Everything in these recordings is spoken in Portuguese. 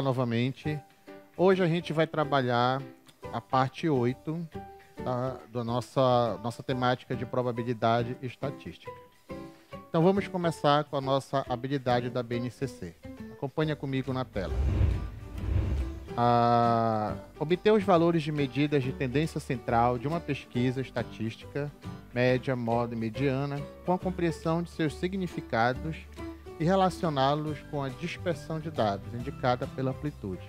novamente. Hoje a gente vai trabalhar a parte 8 da nossa temática de probabilidade e estatística. Então vamos começar com a nossa habilidade da BNCC. Acompanha comigo na tela. Obter os valores de medidas de tendência central de uma pesquisa estatística, média, moda e mediana, com a compreensão de seus significados e relacioná-los com a dispersão de dados, indicada pela amplitude.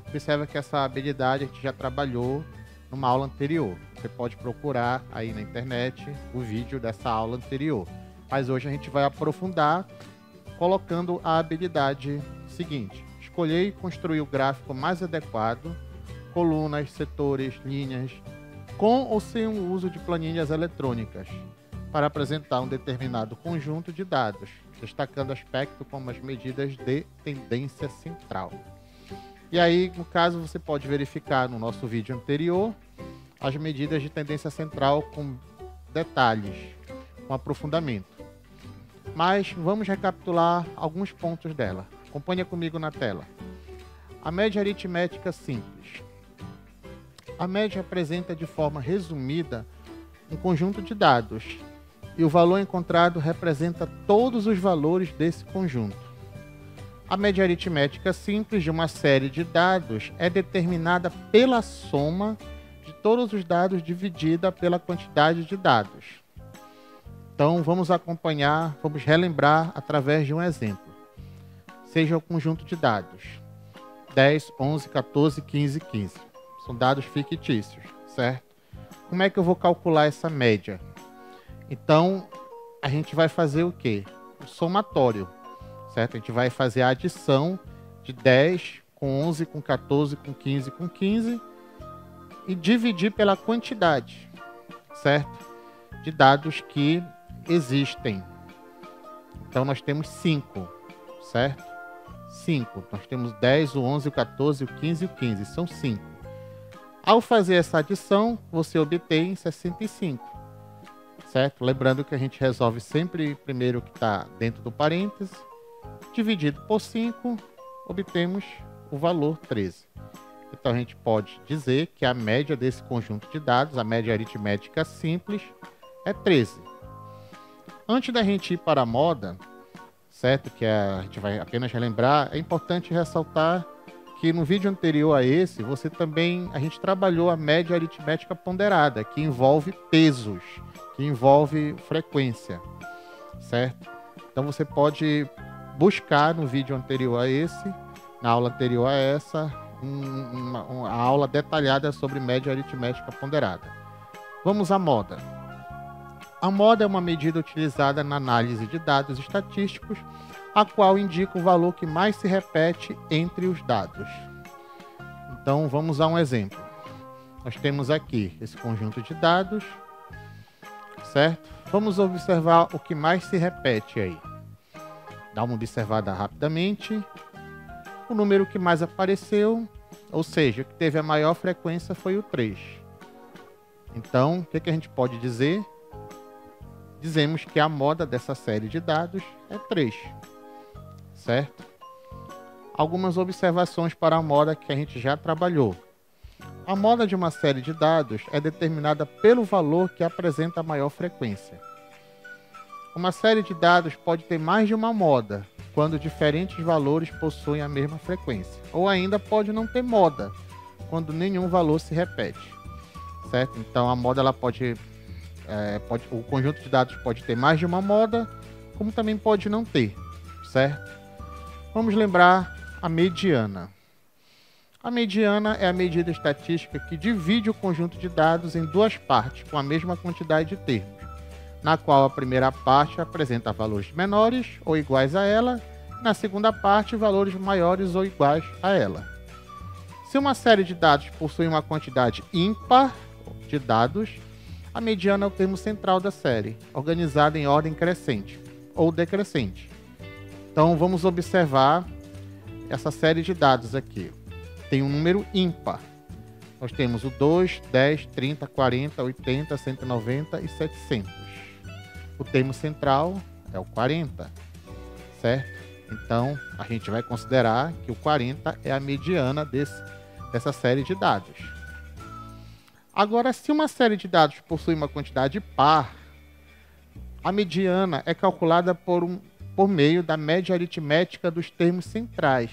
Observa que essa habilidade a gente já trabalhou numa aula anterior. Você pode procurar aí na internet o vídeo dessa aula anterior. Mas hoje a gente vai aprofundar colocando a habilidade seguinte. Escolher e construir o gráfico mais adequado, colunas, setores, linhas, com ou sem o uso de planilhas eletrônicas, para apresentar um determinado conjunto de dados, destacando aspectos como as medidas de tendência central. E aí, no caso, você pode verificar no nosso vídeo anterior as medidas de tendência central com detalhes, com aprofundamento. Mas vamos recapitular alguns pontos dela. Acompanha comigo na tela. A média aritmética simples. A média apresenta de forma resumida um conjunto de dados, e o valor encontrado representa todos os valores desse conjunto. A média aritmética simples de uma série de dados é determinada pela soma de todos os dados dividida pela quantidade de dados. Então vamos acompanhar, vamos relembrar através de um exemplo. Seja o conjunto de dados 10, 11, 14, 15, 15. São dados fictícios, certo? Como é que eu vou calcular essa média? Então, a gente vai fazer o quê? O somatório, certo? A gente vai fazer a adição de 10 com 11, com 14, com 15, com 15 e dividir pela quantidade, certo? De dados que existem. Então, nós temos 5, certo? 5. Nós temos 10, o 11, o 14, o 15 e o 15. São 5. Ao fazer essa adição, você obtém 65. Certo? Lembrando que a gente resolve sempre primeiro o que está dentro do parêntese, dividido por 5, obtemos o valor 13. Então a gente pode dizer que a média desse conjunto de dados, a média aritmética simples, é 13. Antes da gente ir para a moda, certo? Que a gente vai apenas relembrar, é importante ressaltar que no vídeo anterior a esse, a gente trabalhou a média aritmética ponderada, que envolve pesos, que envolve frequência, certo? Então você pode buscar no vídeo anterior a esse, na aula anterior a essa, uma aula detalhada sobre média aritmética ponderada. Vamos à moda. A moda é uma medida utilizada na análise de dados estatísticos, a qual indica o valor que mais se repete entre os dados. Então, vamos a um exemplo. Nós temos aqui esse conjunto de dados, certo? Vamos observar o que mais se repete aí. Dá uma observada rapidamente. O número que mais apareceu, ou seja, o que teve a maior frequência foi o 3. Então, o que a gente pode dizer? Dizemos que a moda dessa série de dados é 3, certo? Algumas observações para a moda que a gente já trabalhou. A moda de uma série de dados é determinada pelo valor que apresenta a maior frequência. Uma série de dados pode ter mais de uma moda, quando diferentes valores possuem a mesma frequência. Ou ainda pode não ter moda, quando nenhum valor se repete, certo? Então a moda ela o conjunto de dados pode ter mais de uma moda, como também pode não ter, certo? Vamos lembrar a mediana. A mediana é a medida estatística que divide o conjunto de dados em duas partes, com a mesma quantidade de termos, na qual a primeira parte apresenta valores menores ou iguais a ela, e na segunda parte, valores maiores ou iguais a ela. Se uma série de dados possui uma quantidade ímpar de dados, a mediana é o termo central da série, organizada em ordem crescente ou decrescente. Então, vamos observar essa série de dados aqui. Tem um número ímpar. Nós temos o 2, 10, 30, 40, 80, 190 e 700. O termo central é o 40, certo? Então, a gente vai considerar que o 40 é a mediana dessa série de dados. Agora, se uma série de dados possui uma quantidade par, a mediana é calculada por meio da média aritmética dos termos centrais,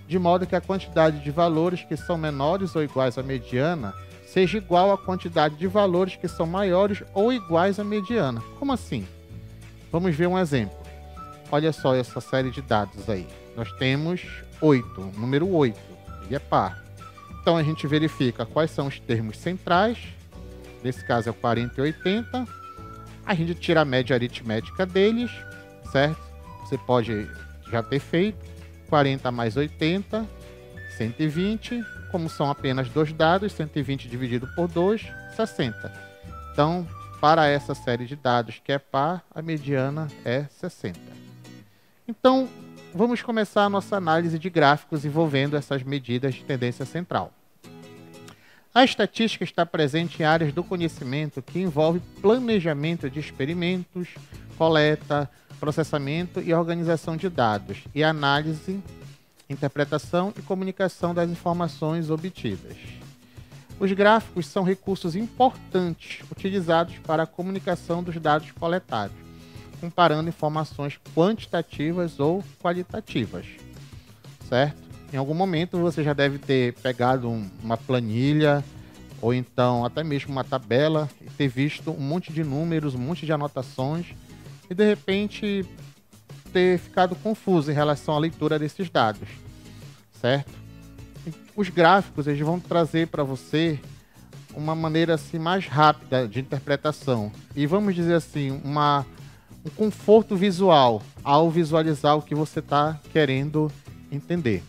de modo que a quantidade de valores que são menores ou iguais à mediana seja igual à quantidade de valores que são maiores ou iguais à mediana. Como assim? Vamos ver um exemplo. Olha só essa série de dados aí. Nós temos 8, número 8, ele é par. Então a gente verifica quais são os termos centrais, nesse caso é o 40 e 80. A gente tira a média aritmética deles, certo? Você pode já ter feito 40 mais 80, 120. Como são apenas dois dados, 120 dividido por 2, 60. Então, para essa série de dados que é par, a mediana é 60. Então, vamos começar a nossa análise de gráficos envolvendo essas medidas de tendência central. A estatística está presente em áreas do conhecimento que envolvem planejamento de experimentos, coleta, processamento e organização de dados, e análise, interpretação e comunicação das informações obtidas. Os gráficos são recursos importantes utilizados para a comunicação dos dados coletados, comparando informações quantitativas ou qualitativas, certo? Em algum momento você já deve ter pegado uma planilha ou então até mesmo uma tabela e ter visto um monte de números, um monte de anotações e de repente ter ficado confuso em relação à leitura desses dados, certo? Os gráficos eles vão trazer para você uma maneira assim mais rápida de interpretação e vamos dizer assim um conforto visual ao visualizar o que você está querendo entender.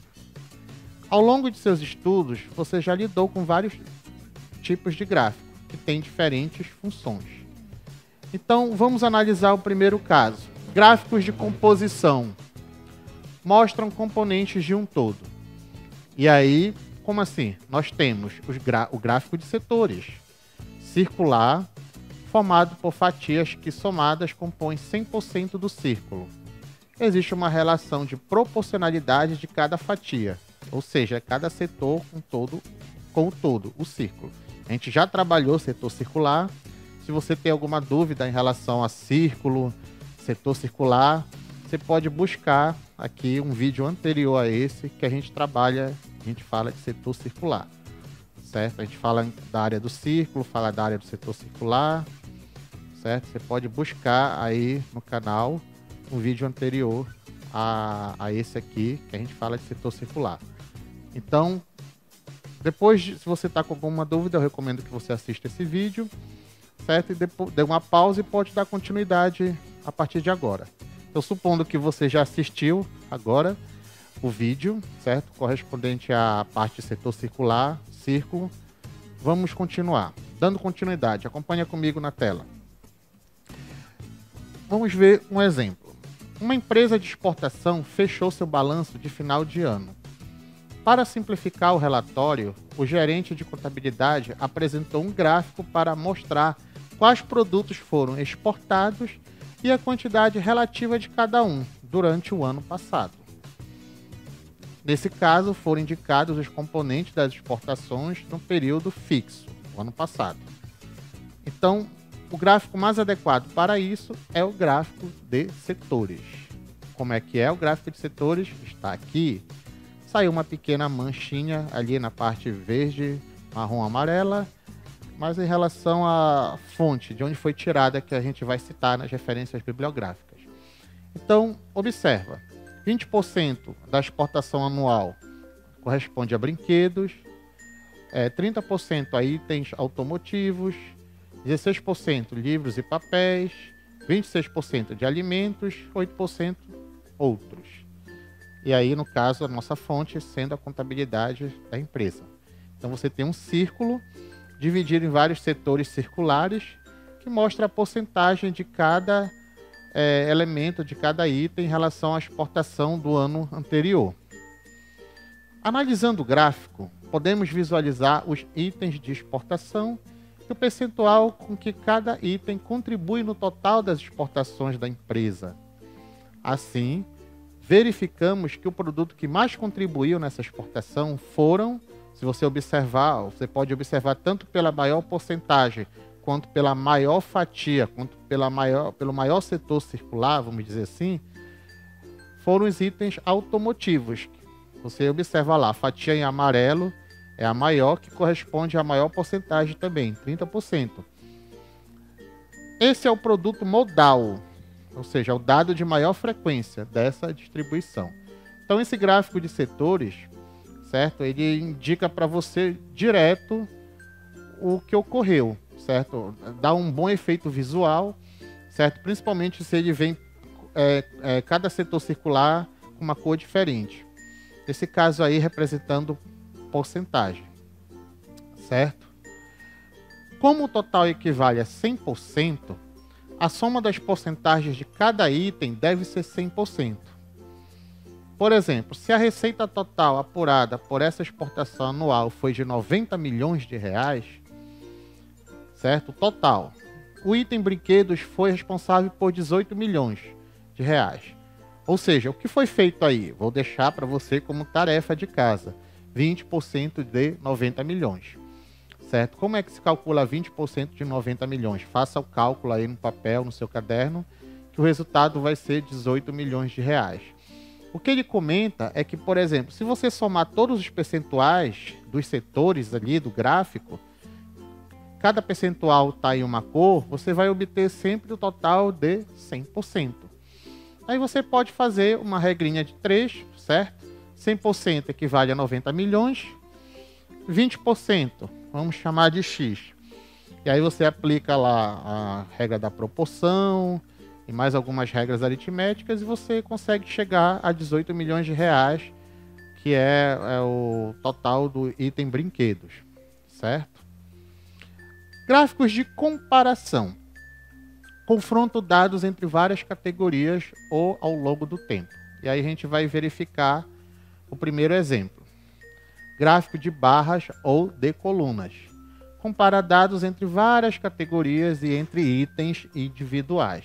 Ao longo de seus estudos, você já lidou com vários tipos de gráfico que têm diferentes funções. Então, vamos analisar o primeiro caso. Gráficos de composição mostram componentes de um todo. E aí, como assim? Nós temos o gráfico de setores, circular, formado por fatias que somadas compõem 100% do círculo. Existe uma relação de proporcionalidade de cada fatia, ou seja, cada setor com o todo, o círculo. A gente já trabalhou setor circular. Se você tem alguma dúvida em relação a círculo, setor circular, você pode buscar aqui um vídeo anterior a esse que a gente fala de setor circular, certo? A gente fala da área do círculo, fala da área do setor circular, certo? Você pode buscar aí no canal um vídeo anterior a esse aqui que a gente fala de setor circular. Então, depois, se você está com alguma dúvida, eu recomendo que você assista esse vídeo, certo? E depois dê uma pausa e pode dar continuidade a partir de agora. Então, supondo que você já assistiu agora o vídeo, certo? Correspondente à parte setor circular, círculo. Vamos continuar. Dando continuidade, acompanha comigo na tela. Vamos ver um exemplo. Uma empresa de exportação fechou seu balanço de final de ano. Para simplificar o relatório, o gerente de contabilidade apresentou um gráfico para mostrar quais produtos foram exportados e a quantidade relativa de cada um durante o ano passado. Nesse caso, foram indicados os componentes das exportações no período fixo, o ano passado. Então, o gráfico mais adequado para isso é o gráfico de setores. Como é que é o gráfico de setores? Está aqui. Saiu uma pequena manchinha ali na parte verde, marrom, amarela, mas em relação à fonte, de onde foi tirada, que a gente vai citar nas referências bibliográficas. Então, observa, 20% da exportação anual corresponde a brinquedos, 30% a itens automotivos, 16% livros e papéis, 26% de alimentos, 8% outros. E aí, no caso, a nossa fonte sendo a contabilidade da empresa. Então, você tem um círculo dividido em vários setores circulares que mostra a porcentagem de cada elemento, de cada item em relação à exportação do ano anterior. Analisando o gráfico, podemos visualizar os itens de exportação e o percentual com que cada item contribui no total das exportações da empresa. Assim, verificamos que o produto que mais contribuiu nessa exportação foram, se você observar, você pode observar tanto pela maior porcentagem, quanto pela maior fatia, quanto pelo maior setor circular, vamos dizer assim, foram os itens automotivos. Você observa lá, a fatia em amarelo é a maior, que corresponde à maior porcentagem também, 30%. Esse é o produto modal, ou seja, o dado de maior frequência dessa distribuição. Então, esse gráfico de setores, certo? Ele indica para você direto o que ocorreu, certo? Dá um bom efeito visual, certo? Principalmente se ele vem cada setor circular com uma cor diferente. Esse caso aí representando porcentagem, certo? Como o total equivale a 100%, a soma das porcentagens de cada item deve ser 100%. Por exemplo, se a receita total apurada por essa exportação anual foi de 90 milhões de reais, certo? Total. O item brinquedos foi responsável por 18 milhões de reais. Ou seja, o que foi feito aí? Vou deixar para você como tarefa de casa. 20% de 90 milhões. Certo? Como é que se calcula 20% de 90 milhões? Faça o cálculo aí no papel, no seu caderno, que o resultado vai ser 18 milhões de reais. O que ele comenta é que, por exemplo, se você somar todos os percentuais dos setores ali do gráfico, cada percentual está em uma cor, você vai obter sempre o total de 100%. Aí você pode fazer uma regrinha de 3, certo? 100% equivale a 90 milhões, 20%, vamos chamar de X. E aí você aplica lá a regra da proporção e mais algumas regras aritméticas e você consegue chegar a 18 milhões de reais, que é o total do item brinquedos, certo? Gráficos de comparação. Confronto dados entre várias categorias ou ao longo do tempo. E aí a gente vai verificar o primeiro exemplo. Gráfico de barras ou de colunas. Compara dados entre várias categorias e entre itens individuais.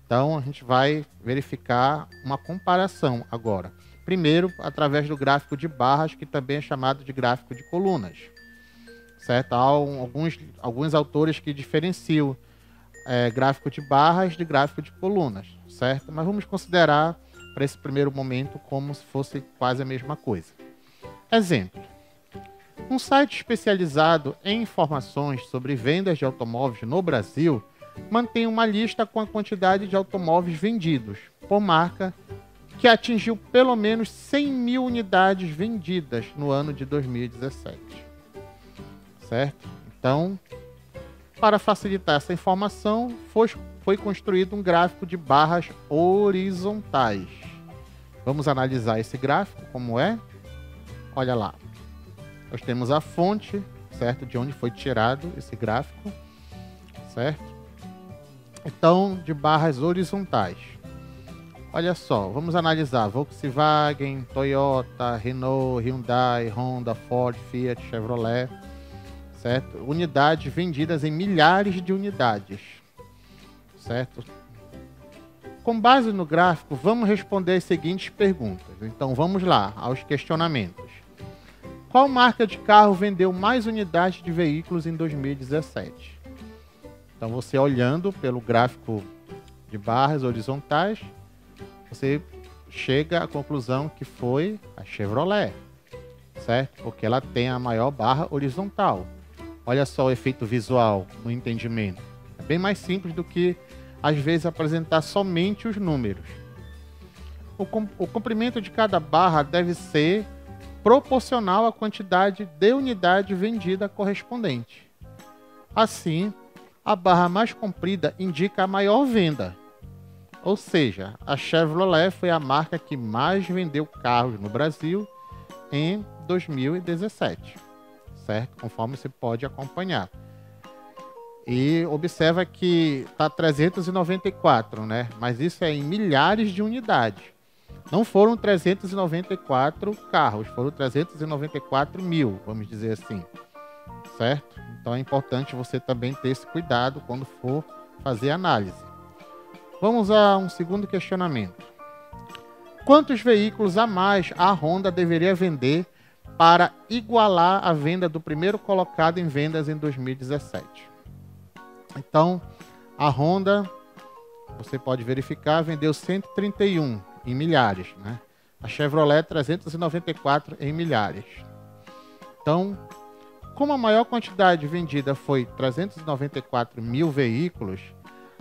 Então, a gente vai verificar uma comparação agora. Primeiro, através do gráfico de barras, que também é chamado de gráfico de colunas. Certo? Há alguns autores que diferenciam gráfico de barras de gráfico de colunas. Certo? Mas vamos considerar, para esse primeiro momento, como se fosse quase a mesma coisa. Exemplo. Um site especializado em informações sobre vendas de automóveis no Brasil mantém uma lista com a quantidade de automóveis vendidos por marca que atingiu pelo menos 100 mil unidades vendidas no ano de 2017. Certo? Então, para facilitar essa informação, foi construído um gráfico de barras horizontais. Vamos analisar esse gráfico, como é? Olha lá. Nós temos a fonte, certo? De onde foi tirado esse gráfico, certo? Então, de barras horizontais. Olha só, vamos analisar Volkswagen, Toyota, Renault, Hyundai, Honda, Ford, Fiat, Chevrolet, certo? Unidades vendidas em milhares de unidades, certo? Com base no gráfico, vamos responder as seguintes perguntas. Então, vamos lá aos questionamentos. Qual marca de carro vendeu mais unidades de veículos em 2017? Então, você olhando pelo gráfico de barras horizontais, você chega à conclusão que foi a Chevrolet, certo? Porque ela tem a maior barra horizontal. Olha só o efeito visual no entendimento. É bem mais simples do que, às vezes, apresentar somente os números. O comprimento de cada barra deve ser proporcional à quantidade de unidade vendida correspondente. Assim, a barra mais comprida indica a maior venda. Ou seja, a Chevrolet foi a marca que mais vendeu carros no Brasil em 2017, certo? Conforme você pode acompanhar. E observa que está 394, né? Mas isso é em milhares de unidades. Não foram 394 carros, foram 394 mil, vamos dizer assim, certo? Então é importante você também ter esse cuidado quando for fazer análise. Vamos a um segundo questionamento. Quantos veículos a mais a Honda deveria vender para igualar a venda do primeiro colocado em vendas em 2017? Então, a Honda, você pode verificar, vendeu 131 em milhares, né? A Chevrolet 394 em milhares. Então, como a maior quantidade vendida foi 394 mil veículos,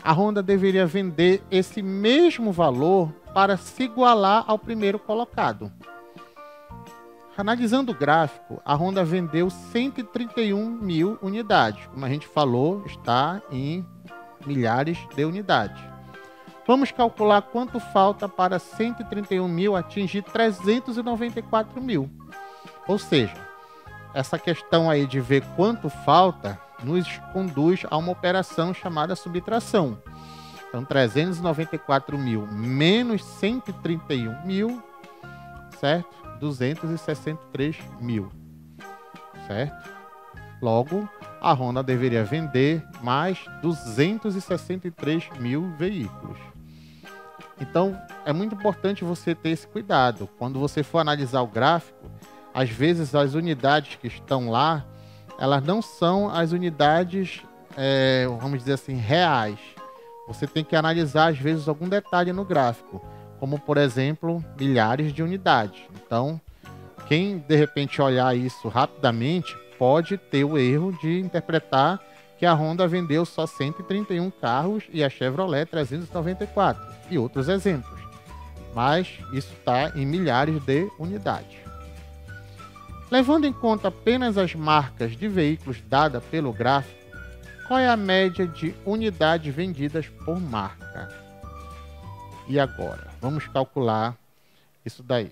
a Honda deveria vender esse mesmo valor para se igualar ao primeiro colocado. Analisando o gráfico, a Honda vendeu 131 mil unidades. Como a gente falou, está em milhares de unidades. Vamos calcular quanto falta para 131 mil atingir 394 mil. Ou seja, essa questão aí de ver quanto falta nos conduz a uma operação chamada subtração. Então, 394 mil menos 131 mil, certo? 263 mil, certo? Logo, a Honda deveria vender mais 263 mil veículos. Então, é muito importante você ter esse cuidado. Quando você for analisar o gráfico, às vezes as unidades que estão lá, elas não são as unidades, vamos dizer assim, reais. Você tem que analisar, às vezes, algum detalhe no gráfico, como, por exemplo, milhares de unidades. Então, quem, de repente, olhar isso rapidamente, pode ter o erro de interpretar que a Honda vendeu só 131 carros e a Chevrolet 394, e outros exemplos. Mas isso está em milhares de unidades. Levando em conta apenas as marcas de veículos dadas pelo gráfico, qual é a média de unidades vendidas por marca? E agora? Vamos calcular isso daí.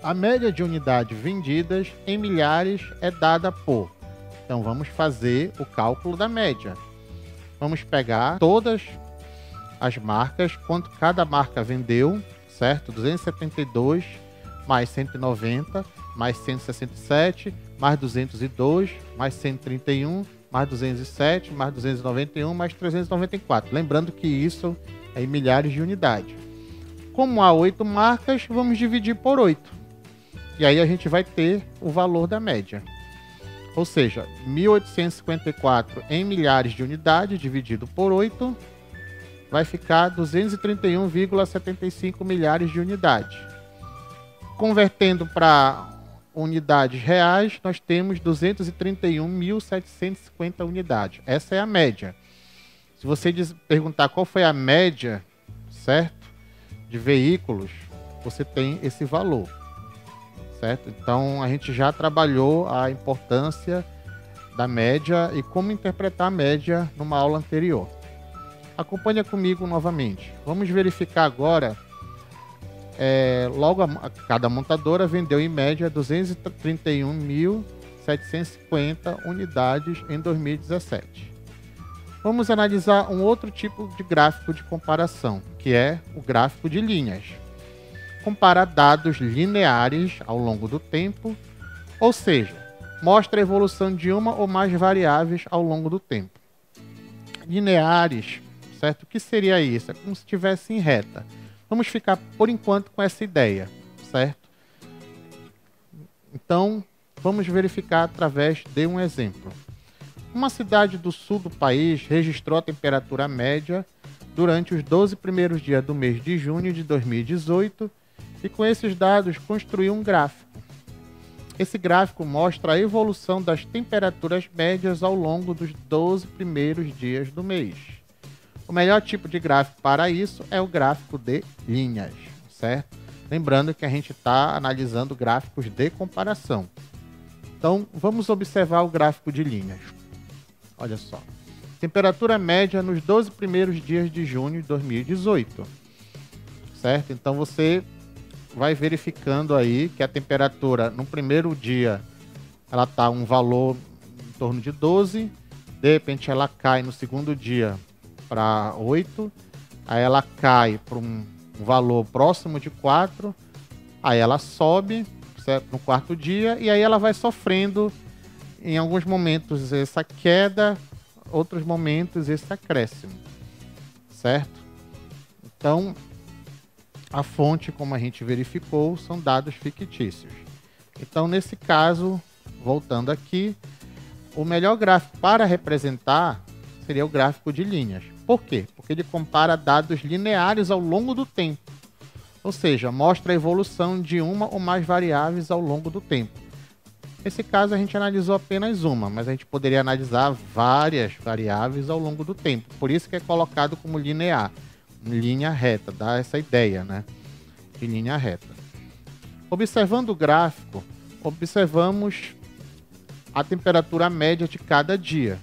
A média de unidades vendidas em milhares é dada por... Então, vamos fazer o cálculo da média. Vamos pegar todas as marcas, quanto cada marca vendeu, certo? 272, mais 190, mais 167, mais 202, mais 131, mais 207, mais 291, mais 394. Lembrando que isso é em milhares de unidades. Como há 8 marcas, vamos dividir por 8. E aí a gente vai ter o valor da média. Ou seja, 1.854 em milhares de unidades dividido por 8 vai ficar 231,75 milhares de unidades. Convertendo para unidades reais, nós temos 231.750 unidades. Essa é a média. Se você perguntar qual foi a média, certo, de veículos, você tem esse valor, certo? Então, a gente já trabalhou a importância da média e como interpretar a média numa aula anterior. Acompanha comigo novamente. Vamos verificar agora. Logo, cada montadora vendeu em média 231.750 unidades em 2017. Vamos analisar um outro tipo de gráfico de comparação, que é o gráfico de linhas. Compara dados lineares ao longo do tempo, ou seja, mostra a evolução de uma ou mais variáveis ao longo do tempo. Lineares, certo? O que seria isso? É como se estivesse em reta. Vamos ficar, por enquanto, com essa ideia, certo? Então, vamos verificar através de um exemplo. Uma cidade do sul do país registrou a temperatura média durante os 12 primeiros dias do mês de junho de 2018 e, com esses dados, construiu um gráfico. Esse gráfico mostra a evolução das temperaturas médias ao longo dos 12 primeiros dias do mês. O melhor tipo de gráfico para isso é o gráfico de linhas, certo? Lembrando que a gente está analisando gráficos de comparação. Então, vamos observar o gráfico de linhas. Olha só. Temperatura média nos 12 primeiros dias de junho de 2018, certo? Então, você vai verificando aí que a temperatura no primeiro dia ela está um valor em torno de 12, de repente ela cai no segundo dia para 8, aí ela cai para um valor próximo de 4, aí ela sobe, certo, no quarto dia, e aí ela vai sofrendo em alguns momentos essa queda, outros momentos esse acréscimo, certo? Então, A fonte, como a gente verificou, são dados fictícios. Então, nesse caso, voltando aqui, o melhor gráfico para representar seria o gráfico de linhas. Por quê? Porque ele compara dados lineares ao longo do tempo. Ou seja, mostra a evolução de uma ou mais variáveis ao longo do tempo. Nesse caso, a gente analisou apenas uma, mas a gente poderia analisar várias variáveis ao longo do tempo. Por isso que é colocado como linear, linha reta, dá essa ideia, né, de linha reta. Observando o gráfico, observamos a temperatura média de cada dia.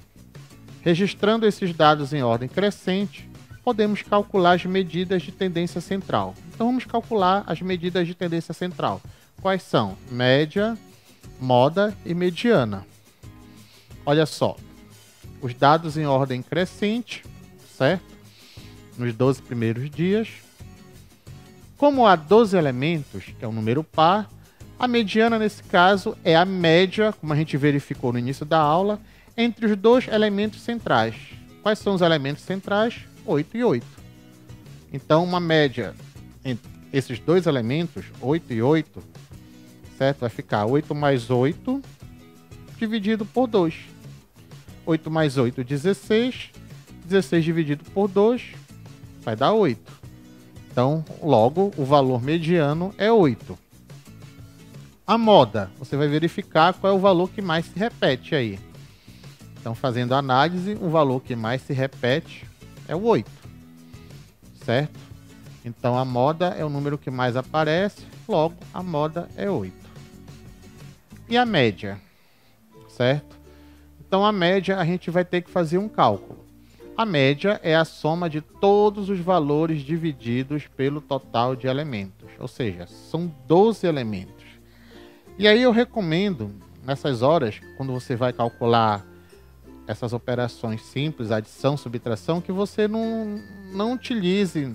Registrando esses dados em ordem crescente, podemos calcular as medidas de tendência central. Então vamos calcular as medidas de tendência central. Quais são? Média, moda e mediana. Olha só, os dados em ordem crescente, certo? Nos 12 primeiros dias. Como há 12 elementos, que é um número par, a mediana nesse caso é a média, como a gente verificou no início da aula, entre os dois elementos centrais. Quais são os elementos centrais? 8 e 8. Então uma média entre esses dois elementos, 8 e 8, certo? Vai ficar 8 mais 8 dividido por 2. 8 mais 8, 16. 16 dividido por 2 vai dar 8. Então, logo, o valor mediano é 8. A moda, você vai verificar qual é o valor que mais se repete aí. Então, fazendo a análise, o valor que mais se repete é o 8. Certo? Então, a moda é o número que mais aparece, logo, a moda é 8. E a média? Certo? Então, a média, a gente vai ter que fazer um cálculo. A média é a soma de todos os valores divididos pelo total de elementos. Ou seja, são 12 elementos. E aí eu recomendo, nessas horas, quando você vai calcular essas operações simples, adição, subtração, que você não utilize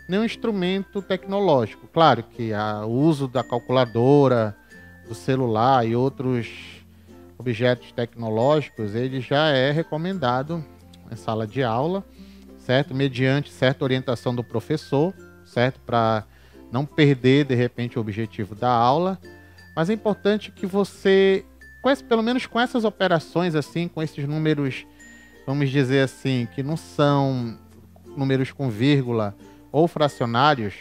nenhum instrumento tecnológico. Claro que o uso da calculadora, do celular e outros objetos tecnológicos, ele já é recomendado em sala de aula, certo? Mediante certa orientação do professor, certo? Para não perder, de repente, o objetivo da aula. Mas é importante que você, pelo menos com essas operações, assim, com esses números, vamos dizer assim, que não são números com vírgula ou fracionários,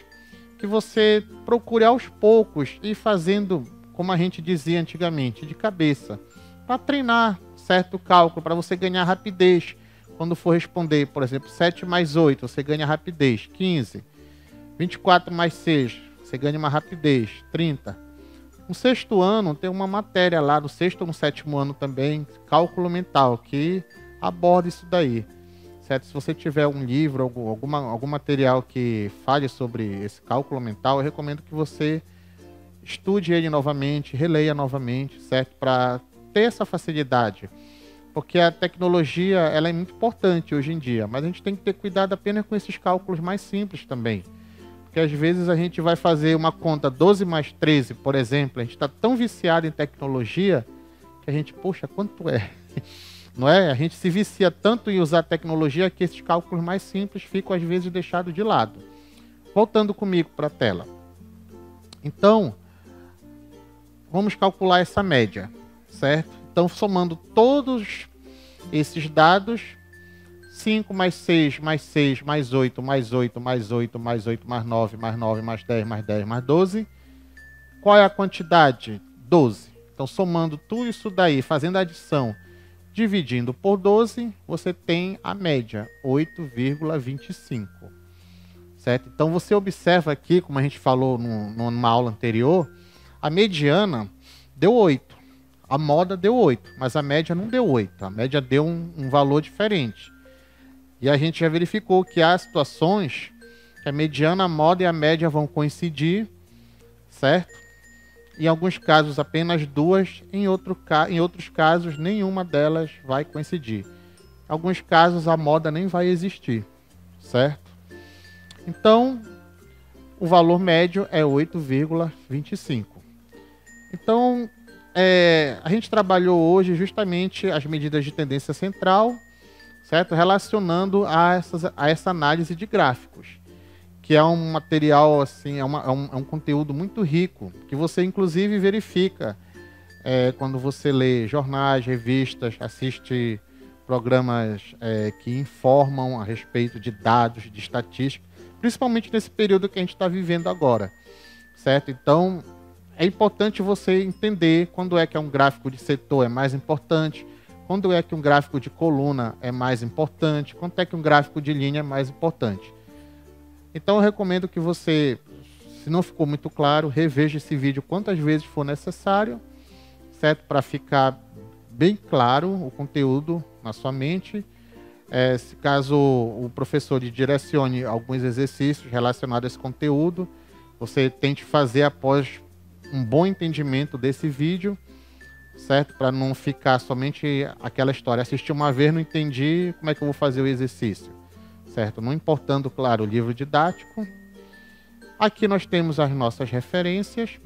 que você procure aos poucos ir fazendo, como a gente dizia antigamente, de cabeça, para treinar certo cálculo, para você ganhar rapidez. Quando for responder, por exemplo, 7 mais 8, você ganha rapidez, 15. 24 mais 6, você ganha uma rapidez, 30. No sexto ano, tem uma matéria lá, no sexto ou no sétimo ano também, cálculo mental, que aborda isso daí. Certo? Se você tiver um livro, algum material que fale sobre esse cálculo mental, eu recomendo que você estude ele novamente, releia novamente, certo? Para ter essa facilidade. Porque a tecnologia, ela é muito importante hoje em dia, mas a gente tem que ter cuidado apenas com esses cálculos mais simples também. Porque às vezes a gente vai fazer uma conta 12 mais 13, por exemplo, a gente está tão viciado em tecnologia que a gente, poxa, quanto é? Não é? A gente se vicia tanto em usar tecnologia que esses cálculos mais simples ficam às vezes deixados de lado. Voltando comigo para a tela. Então, vamos calcular essa média, certo? Então, somando todos esses dados, 5 mais 6, mais 6, mais 8, mais 8, mais 8, mais 8, mais 9, mais 9, mais 10, mais 10, mais 12. Qual é a quantidade? 12. Então, somando tudo isso daí, fazendo a adição, dividindo por 12, você tem a média, 8,25. Certo? Então, você observa aqui, como a gente falou numa aula anterior, a mediana deu 8. A moda deu 8, mas a média não deu 8. A média deu um valor diferente. E a gente já verificou que há situações que a mediana, a moda e a média vão coincidir, certo? Em alguns casos, apenas duas. Em outros casos, nenhuma delas vai coincidir. Em alguns casos, a moda nem vai existir, certo? Então, o valor médio é 8,25. Então, a gente trabalhou hoje justamente as medidas de tendência central, certo? Relacionando a essa análise de gráficos, que é um material, assim, é um conteúdo muito rico, que você inclusive verifica quando você lê jornais, revistas, assiste programas que informam a respeito de dados, de estatística, principalmente nesse período que a gente está vivendo agora, certo? Então, é importante você entender quando é que um gráfico de setor é mais importante, quando é que um gráfico de coluna é mais importante, quando é que um gráfico de linha é mais importante. Então, eu recomendo que você, se não ficou muito claro, reveja esse vídeo quantas vezes for necessário, certo? Para ficar bem claro o conteúdo na sua mente. Se caso o professor lhe direcione alguns exercícios relacionados a esse conteúdo, você tente fazer após um bom entendimento desse vídeo, certo? Para não ficar somente aquela história, assisti uma vez, não entendi, como é que eu vou fazer o exercício, certo? Não importando, claro, o livro didático. Aqui nós temos as nossas referências,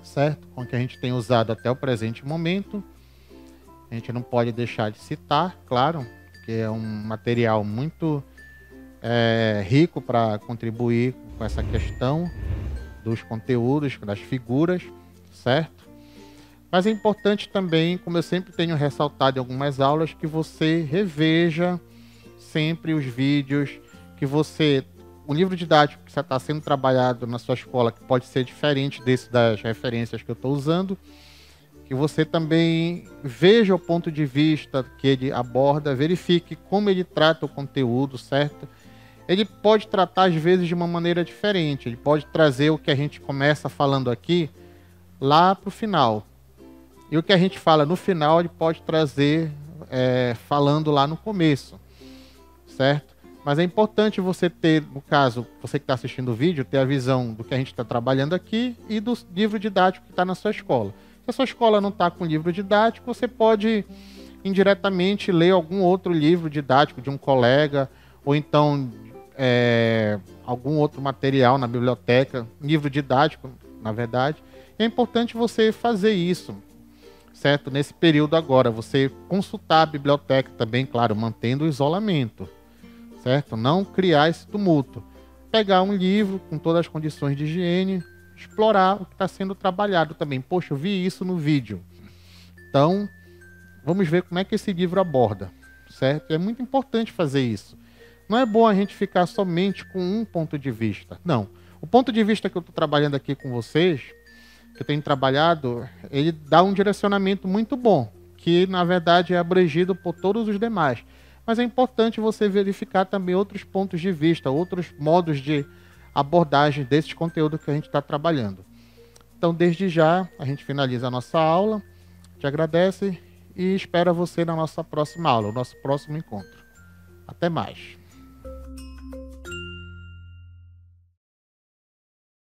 certo? Com que a gente tem usado até o presente momento. A gente não pode deixar de citar, claro, que é um material muito rico para contribuir com essa questão dos conteúdos, das figuras, certo? Mas é importante também, como eu sempre tenho ressaltado em algumas aulas, que você reveja sempre os vídeos, que o livro didático que está sendo trabalhado na sua escola, que pode ser diferente das referências que eu estou usando, que você também veja o ponto de vista que ele aborda, verifique como ele trata o conteúdo, certo? Ele pode tratar, às vezes, de uma maneira diferente. Ele pode trazer o que a gente começa falando aqui lá para o final. E o que a gente fala no final, ele pode trazer falando lá no começo, certo? Mas é importante você ter, no caso, você que está assistindo o vídeo, ter a visão do que a gente está trabalhando aqui e do livro didático que está na sua escola. Se a sua escola não está com livro didático, você pode indiretamente ler algum outro livro didático de um colega, ou então algum outro material na biblioteca, livro didático, na verdade. É importante você fazer isso, certo? Nesse período agora, você consultar a biblioteca também, claro, mantendo o isolamento, certo? Não criar esse tumulto. Pegar um livro com todas as condições de higiene, explorar o que está sendo trabalhado também. Poxa, eu vi isso no vídeo. Então, vamos ver como é que esse livro aborda, certo? É muito importante fazer isso. Não é bom a gente ficar somente com um ponto de vista. Não. O ponto de vista que eu estou trabalhando aqui com vocês, que eu tenho trabalhado, ele dá um direcionamento muito bom, que na verdade é abrangido por todos os demais. Mas é importante você verificar também outros pontos de vista, outros modos de abordagem desse conteúdo que a gente está trabalhando. Então, desde já, a gente finaliza a nossa aula, te agradece e espera você na nossa próxima aula, o nosso próximo encontro. Até mais!